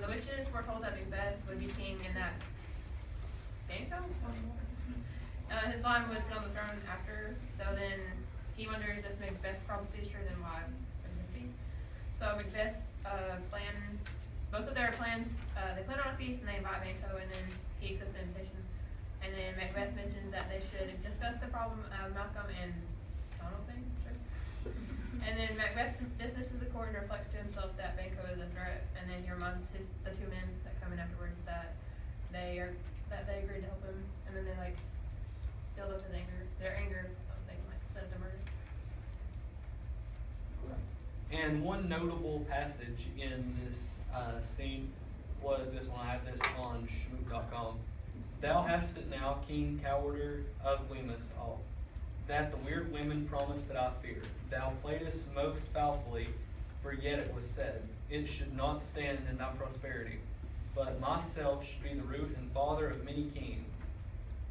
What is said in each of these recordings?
The witches were told that Macbeth would be king and that Banquo? His line would sit on the throne after, so then he wonders if Macbeth's prophecy is true, then why wouldn't it be? So Macbeth's plan, both of their plans, they plan on a feast and they invite Banquo, and then he accepts the invitation. And then Macbeth mentions that they should discuss the problem of Malcolm and Jonathan, sure. And then Macbeth dismisses the court and reflects to himself that Banquo is a threat, and then he reminds the two men that come in afterwards that they agreed to help him, and then they build up their anger, so they can set up the murder. And one notable passage in this scene was this one. I have this on shmoop.com. Thou hast it now, King Cowarder of Weemus all, that the weird women promised that I fear. Thou playedest most foully, for yet it was said, it should not stand in thy prosperity, but myself should be the root and father of many kings.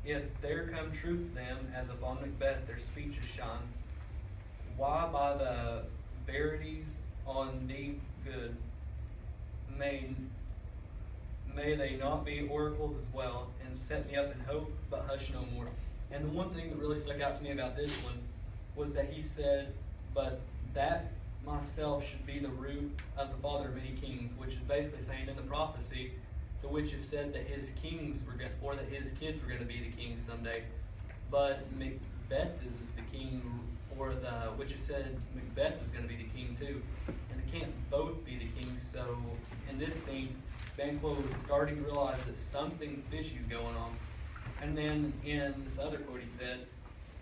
If there come truth then, as upon Macbeth their speeches shine, why by the verities on thee good, may they not be oracles as well, and set me up in hope, but hush no more. And the one thing that really stuck out to me about this one was that he said, but that myself should be the root of the father of many kings, which is basically saying in the prophecy, the witches said that his kings were going, or that his kids were going to be the kings someday. But Macbeth is the king, or the witches said Macbeth was going to be the king too. And they can't both be the king, so in this scene, Banquo was starting to realize that something fishy is going on. And then in this other quote he said,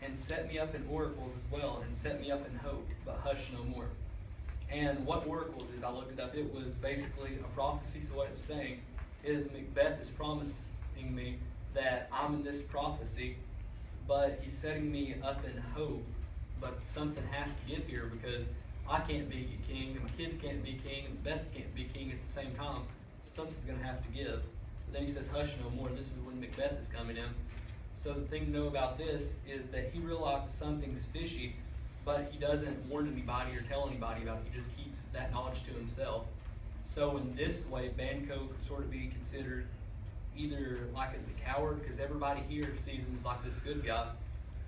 and set me up in oracles as well, and set me up in hope, but hush no more. And what oracles is, I looked it up, it was basically a prophecy. So what it's saying is Macbeth is promising me that I'm in this prophecy, but he's setting me up in hope, but something has to give here, because I can't be king, and my kids can't be king, and Beth can't be king at the same time. Something's going to have to give. But then he says, hush no more. This is when Macbeth is coming in. So the thing to know about this is that he realizes something's fishy, but he doesn't warn anybody or tell anybody about it. He just keeps that knowledge to himself. So in this way, Banquo could sort of be considered either like as a coward, because everybody here sees him as like this good guy,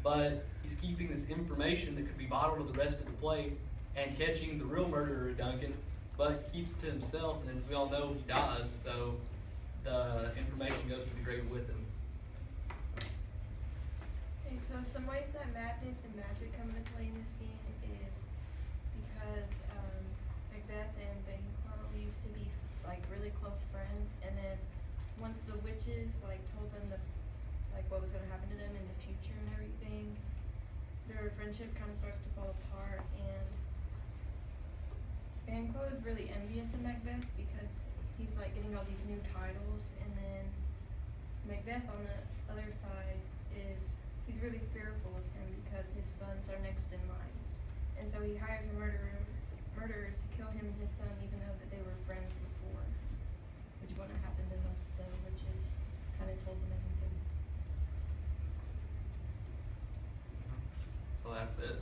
but he's keeping this information that could be vital to the rest of the play and catching the real murderer, Duncan, but he keeps it to himself, and then as we all know, he dies, so the information goes to the grave with him. Okay, so some ways that madness and magic come into play in this scene is because Macbeth and Banquo used to be really close friends, and then once the witches told them what was going to happen to them in the future and everything, their friendship kind of starts to fall apart, and Banquo is really envious of Macbeth because he's getting all these new titles, and then Macbeth on the other side he's really fearful of him because his sons are next in line, and so he hires murderers to kill him and his son, even though that they were friends before, which wouldn't have happened unless the witches kind of told them everything. So that's it.